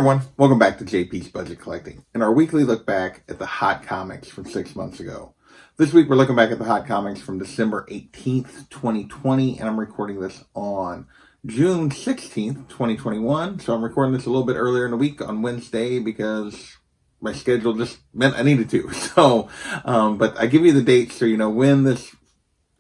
everyone, welcome back to JP's Budget Collecting and our weekly look back at the hot comics from 6 months ago. This week we're looking back at the hot comics from December 18th, 2020, and I'm recording this on June 16th, 2021. So I'm recording this a little bit earlier in the week on Wednesday because my schedule just meant I needed to. But I give you the dates so you know when this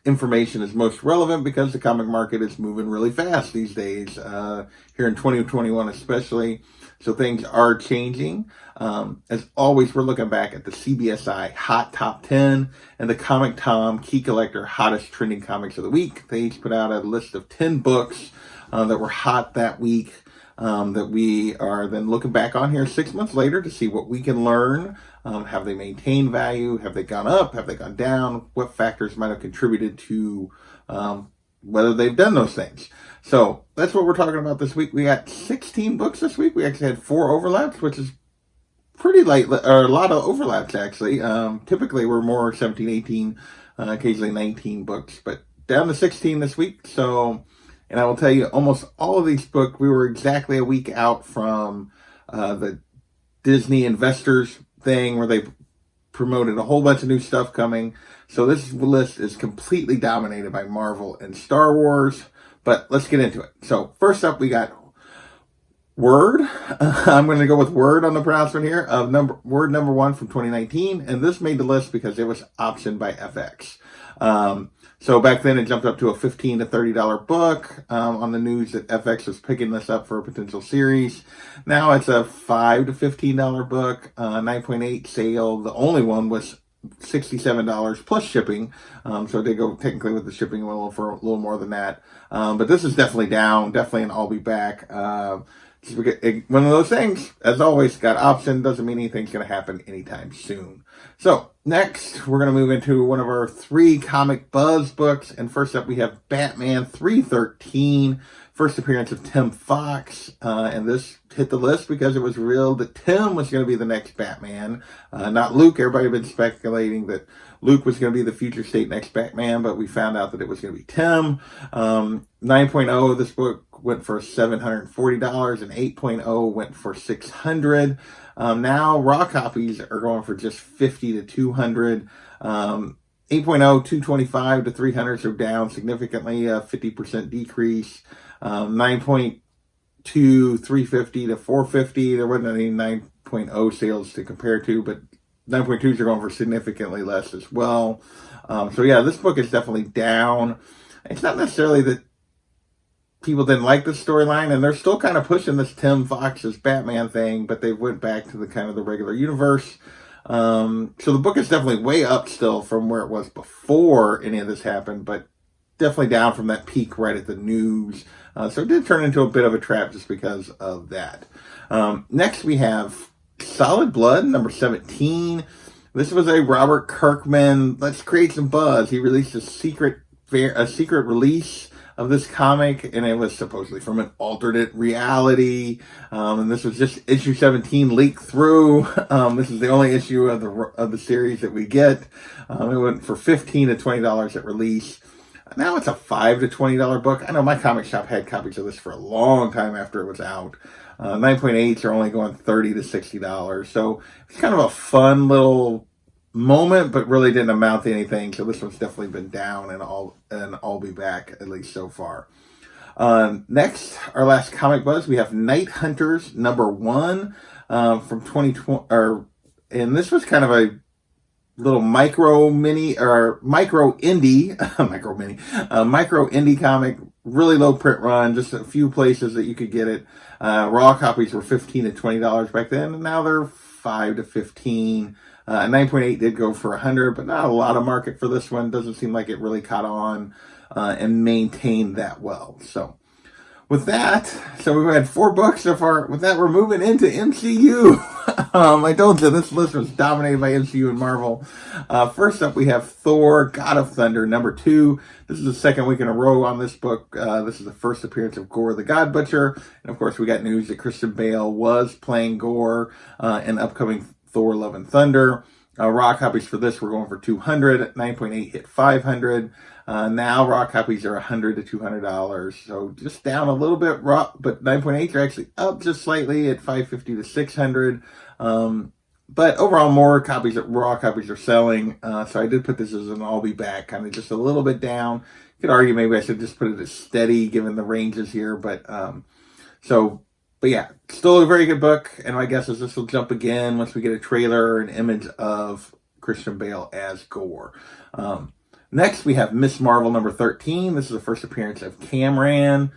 information is most relevant because the comic market is moving really fast these days, here in 2021 especially. So things are changing. As always, we're looking back at the CBSI Hot Top 10 and the Comic Tom Key Collector Hottest Trending Comics of the Week. They each put out a list of 10 books that were hot that week, that we are then looking back on here 6 months later to see what we can learn. Have they maintained value? Have they gone up? Have they gone down? What factors might have contributed to whether they've done those things? So that's what we're talking about this week. We got 16 books this week. We actually had 4 overlaps, which is pretty light, or a lot of overlaps actually. Typically we're more 17, 18, occasionally 19 books, but down to 16 this week. So, and I will tell you, almost all of these books, we were exactly a week out from the Disney Investors thing where they promoted a whole bunch of new stuff coming. So this list is completely dominated by Marvel and Star Wars, but let's get into it. So first up, we got Word. I'm going to go with Word on the pronouncement here of Word number 1 from 2019. And this made the list because it was optioned by FX. So back then it jumped up to a $15 to $30 book, on the news that FX was picking this up for a potential series. Now it's a $5 to $15 book, 9.8 sale. The only one was $67 plus shipping. So they go technically with the shipping for a little more than that. But this is definitely down, definitely an I'll be back. One of those things, as always, got option, doesn't mean anything's going to happen anytime soon. So next, we're going to move into one of our 3 comic buzz books. And first up, we have Batman 313, first appearance of Tim Fox. And this hit the list because it was revealed that Tim was going to be the next Batman, not Luke. Everybody had been speculating that Luke was going to be the future state next Batman, but we found out that it was going to be Tim. 9.0, this book went for $740 and 8.0 went for $600. Now raw copies are going for just $50 to $200. 8.0, $225 to $300, so down significantly, a 50% decrease. 9.2, $350 to $450. There wasn't any 9.0 sales to compare to, but 9.2s are going for significantly less as well. So yeah, this book is definitely down. It's not necessarily that people didn't like the storyline, and they're still kind of pushing this Tim Fox's Batman thing, but they went back to the kind of the regular universe. So the book is definitely way up still from where it was before any of this happened, but definitely down from that peak right at the news. So it did turn into a bit of a trap just because of that. Next we have Solid Blood, number 17. This was a Robert Kirkman, let's create some buzz. He released a secret release of this comic, and it was supposedly from an alternate reality. And this was just issue 17 leaked through. This is the only issue of the series that we get. It went for $15 to $20 at release. Now it's a $5 to $20 book. I know my comic shop had copies of this for a long time after it was out. 9.8s are only going $30 to $60. So it's kind of a fun little moment, but really didn't amount to anything. So this one's definitely been down, and I'll be back, at least so far. Next, our last comic buzz, we have Night Hunters number 1 from 2020, and this was kind of a little micro indie comic, really low print run, just a few places that you could get it. Raw copies were $15 to $20 back then, and now they're $5 to $15. 9.8 did go for $100, but not a lot of market for this one. Doesn't seem like it really caught on and maintained that well. So with that, so we've had 4 books so far. With that, we're moving into MCU. I told you this list was dominated by MCU and Marvel. First up, we have Thor, God of Thunder, number 2. This is the second week in a row on this book. This is the first appearance of Gore the God Butcher. And of course, we got news that Christian Bale was playing Gore in upcoming Thor Love and Thunder. Raw copies for this were going for $200. 9.8 hit $500. Now raw copies are $100 to $200. So just down a little bit, raw, but 9.8 are actually up just slightly at $550 to $600. But overall, more copies, raw copies are selling. So I did put this as an I'll be back, kind of just a little bit down. You could argue maybe I should just put it as steady given the ranges here, but yeah, still a very good book. And my guess is this will jump again once we get a trailer or an image of Christian Bale as Gore. Next, we have Miss Marvel number 13. This is the first appearance of Cameron.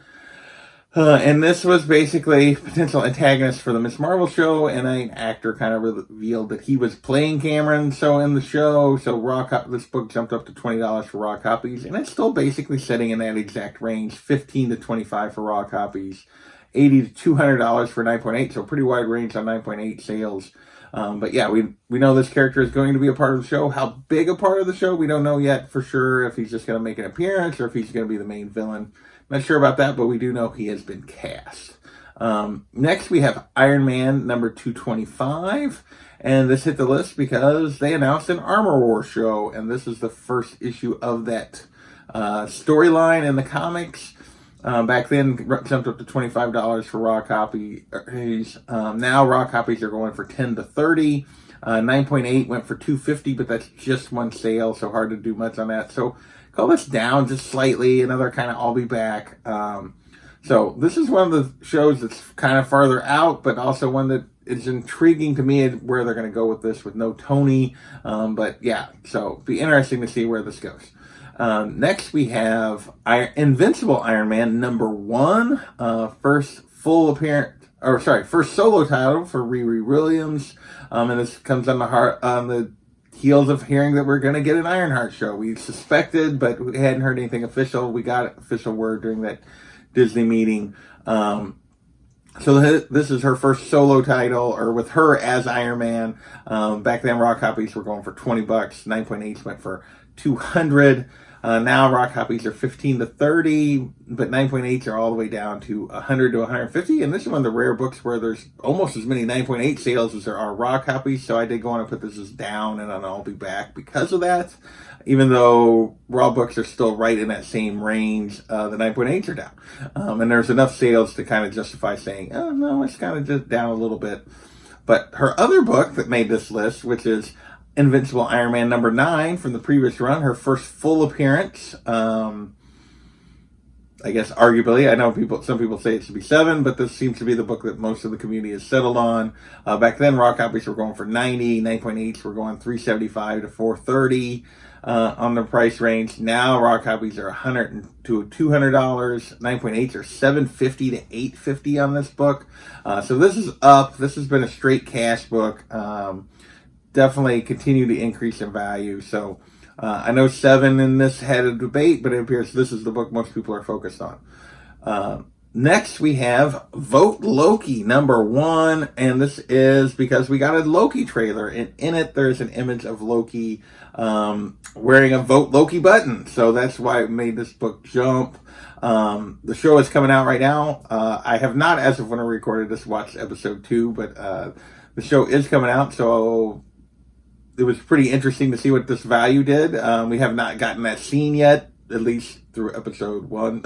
And this was basically potential antagonist for the Miss Marvel show, and an actor kind of revealed that he was playing Cameron in the show. So this book jumped up to $20 for raw copies, and it's still basically sitting in that exact range, $15 to $25 for raw copies, $80 to $200 for 9.8, so pretty wide range on 9.8 sales. But yeah, we know this character is going to be a part of the show. How big a part of the show, we don't know yet for sure, if he's just going to make an appearance or if he's going to be the main villain. Not sure about that, but we do know he has been cast. Next, we have Iron Man number 225. And this hit the list because they announced an Armor War show. And this is the first issue of that storyline in the comics. Back then, jumped up to $25 for raw copies. Now, raw copies are going for $10 to $30. 9.8 went for $250, but that's just one sale, so hard to do much on that. So call this down just slightly. Another kind of I'll be back. So this is one of the shows that's kind of farther out, but also one that is intriguing to me where they're going to go with this with no Tony. But yeah, so it'll be interesting to see where this goes. Next, we have Invincible Iron Man number 1, first first solo title for Riri Williams. And this comes on the heels of hearing that we're going to get an Ironheart show. We suspected, but we hadn't heard anything official. We got official word during that Disney meeting. So this is her first solo title, or with her as Iron Man. Back then, raw copies were going for $20. 9.8 went for $200. Now raw copies are $15 to $30, but 9.8s are all the way down to $100 to $150. And this is one of the rare books where there's almost as many 9.8 sales as there are raw copies. So I did go on and put this as down, and I'll be back because of that. Even though raw books are still right in that same range, the 9.8s are down. And there's enough sales to kind of justify saying, oh no, it's kind of just down a little bit. But her other book that made this list, which is Invincible Iron Man number 9 from the previous run, her first full appearance. I guess arguably, I know some people say it should be 7, but this seems to be the book that most of the community has settled on. Back then, raw copies were going for $90, 9.8s were going $375 to $430 on the price range. Now raw copies are $100 to $200. 9.8s are $750 to $850 on this book. So this is up. This has been a straight cash book. Definitely continue to increase in value. So I know 7 in this had a debate, but it appears this is the book most people are focused on. Next, we have Vote Loki number 1, and this is because we got a Loki trailer, and in it there's an image of Loki wearing a Vote Loki button. So that's why it made this book jump. The show is coming out right now. I have not, as of when I recorded this, watched episode 2, but the show is coming out, so it was pretty interesting to see what this value did. We have not gotten that scene yet, at least through episode 1.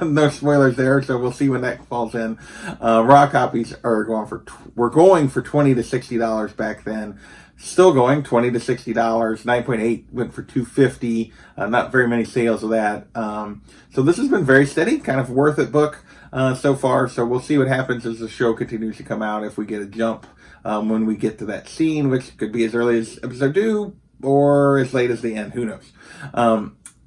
No spoilers there, so we'll see when that falls in. Raw copies are going for $20 to $60 back then. Still going $20 to $60. 9.8 went for $250. Not very many sales of that. So this has been very steady, kind of worth it book so far. So we'll see what happens as the show continues to come out. If we get a jump when we get to that scene, which could be as early as episode 2 or as late as the end. Who knows?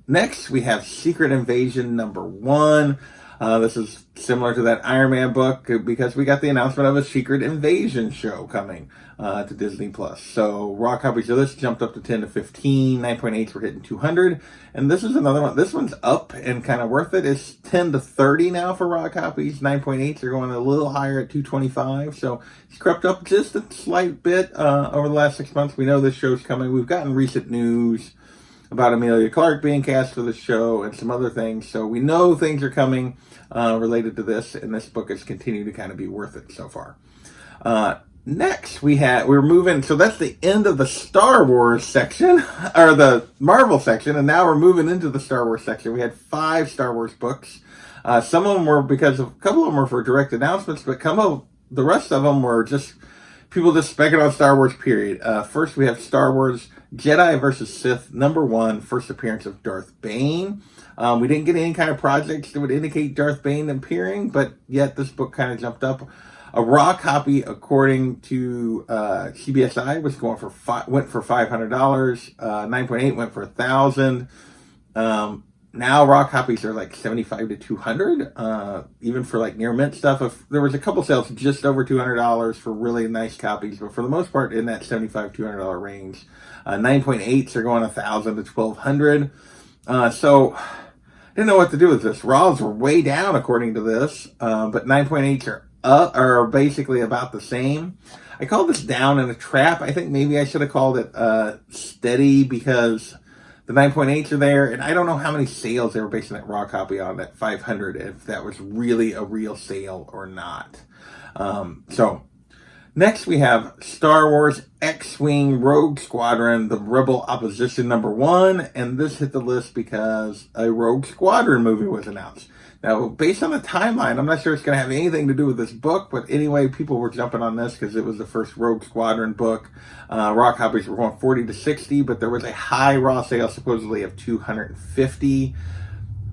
Next, we have Secret Invasion number 1. This is similar to that Iron Man book because we got the announcement of a Secret Invasion show coming to Disney Plus. So raw copies of this jumped up to 10 to 15. 9.8s were hitting 200. And this is another one. This one's up and kind of worth it. It's 10 to 30 now for raw copies. 9.8s are going a little higher at 225. So it's crept up just a slight bit over the last 6 months. We know this show's coming. We've gotten recent news about Emilia Clarke being cast for the show and some other things. So we know things are coming related to this, and this book has continued to kind of be worth it so far. Next, we're moving. So that's the end of the Star Wars section, or the Marvel section, and now we're moving into the Star Wars section. We had 5 Star Wars books. Some of them were because a couple of them were for direct announcements, but the rest of them were just people just specking on Star Wars. Period. First, we have Star Wars Jedi versus Sith #1, first appearance of Darth Bane. We didn't get any kind of projects that would indicate Darth Bane appearing, but yet this book kind of jumped up. A raw copy, according to CBSI, went for $500. 9.8 went for $1,000. Now raw copies are like $75 to $200, even for like near mint stuff. There was a couple sales just over $200 for really nice copies, but for the most part in that $75 to $200 range. 9.8s are going $1,000 to $1,200. So I didn't know what to do with this. Raws were way down according to this, but 9.8s are basically about the same. I called this down in a trap. I think maybe I should have called it steady because the 9.8s are there, and I don't know how many sales they were basing that raw copy on, that 500, if that was really a real sale or not. So next we have Star Wars X-Wing Rogue Squadron, the Rebel Opposition #1, and this hit the list because a Rogue Squadron movie was announced. Now, based on the timeline, I'm not sure it's going to have anything to do with this book, but anyway, people were jumping on this because it was the first Rogue Squadron book. Raw copies were going 40 to 60, but there was a high raw sale supposedly of 250.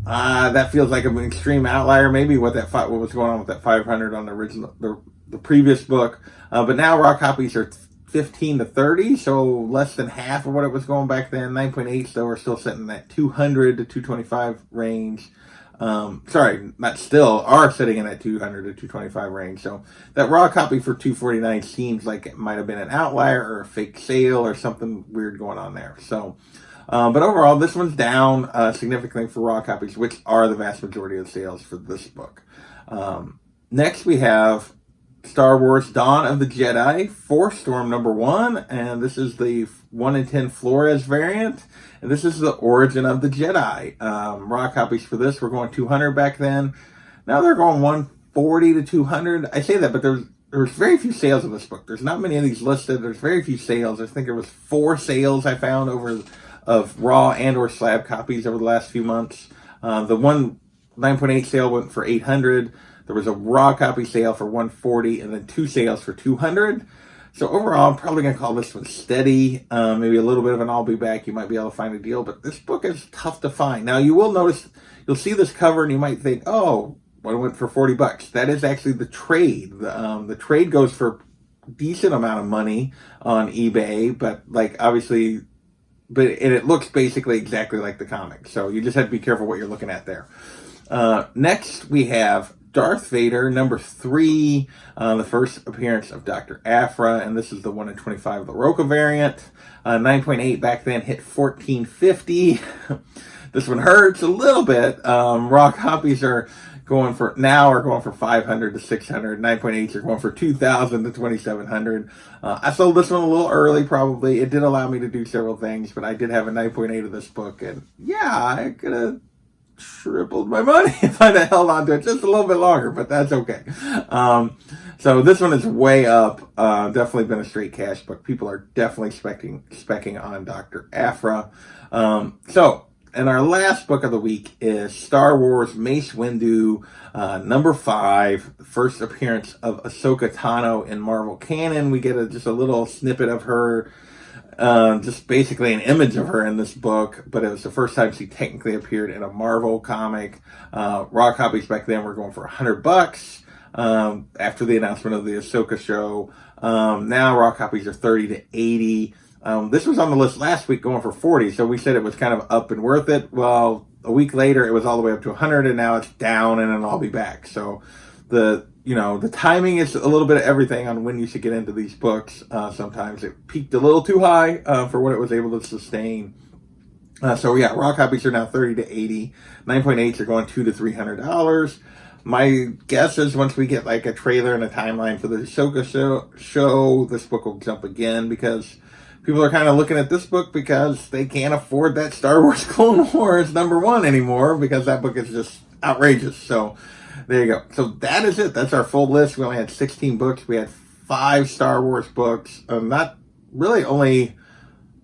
That feels like an extreme outlier. Maybe what was going on with that 500 on the previous book. But now raw copies are 15 to 30, so less than half of what it was going back then. 9.8, though, are still sitting in that 200 to 225 range. Are sitting in that 200 to 225 range. So that raw copy for 249 seems like it might have been an outlier or a fake sale or something weird going on there. So, but overall, this one's down significantly for raw copies, which are the vast majority of sales for this book. Next, we have Star Wars Dawn of the Jedi, Force Storm #1, and this is the 1 in 10 Flores variant, and this is the origin of the Jedi. Raw copies for this were going 200 back then. Now they're going 140 to 200. I say that, but there's very few sales of this book. There's not many of these listed. There's very few sales. I think there was 4 sales I found of raw and or slab copies over the last few months. The one 9.8 sale went for 800. There was a raw copy sale for 140 and then 2 sales for 200. So overall, I'm probably going to call this one steady. Maybe a little bit of an I'll be back. You might be able to find a deal, but this book is tough to find. Now, you will notice, you'll see this cover and you might think, oh, one went for $40. That is actually the trade. The trade goes for a decent amount of money on eBay, but it looks basically exactly like the comic. So you just have to be careful what you're looking at there. Next, we have Darth Vader #3, the first appearance of Dr. Aphra, and this is the 1 in 25 the Roca variant. 9.8 back then hit $14.50. This one hurts a little bit. Raw copies are going for 500 to 600. 9.8s are going for 2,000 to 2,700. I sold this one a little early, probably. It did allow me to do several things, but I did have a 9.8 of this book, and yeah, I could have tripled my money if I'd have held on to it just a little bit longer, but that's okay. So this one is way up. Definitely been a straight cash book. People are definitely specking on Dr. Aphra. And our last book of the week is Star Wars Mace Windu, #5, the first appearance of Ahsoka Tano in Marvel canon. We get just a little snippet of her, just basically an image of her in this book, but it was the first time she technically appeared in a Marvel comic. Raw copies back then were going for $100 after the announcement of the Ahsoka show. Now raw copies are 30 to 80. This was on the list last week going for 40, so we said it was kind of up and worth it. Well, a week later, it was all the way up to 100, and now it's down, and then I'll be back. So the timing is a little bit of everything on when you should get into these books. Sometimes it peaked a little too high for what it was able to sustain. Raw copies are now 30 to 80. 9.8s are going $200 to $300. My guess is once we get like a trailer and a timeline for the Ahsoka show, this book will jump again because people are kind of looking at this book because they can't afford that Star Wars Clone Wars #1 anymore because that book is just outrageous. So there you go. So that is it. That's our full list. We only had 16 books. We had 5 Star Wars books. Not really, only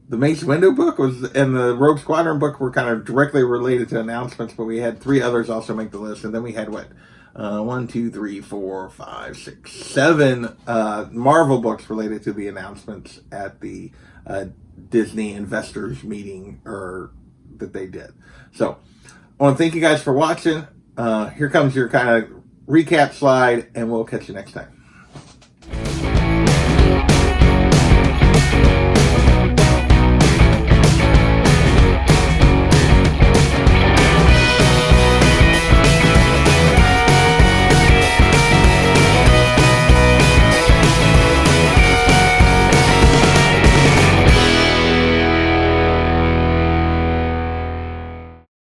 the Mace Windu book was and the Rogue Squadron book were kind of directly related to announcements, but we had 3 others also make the list. And then we had 1, 2, 3, 4, 5, 6, 7 Marvel books related to the announcements at the Disney investors meeting that they did. So I want to thank you guys for watching. Here comes your kind of recap slide, and we'll catch you next time.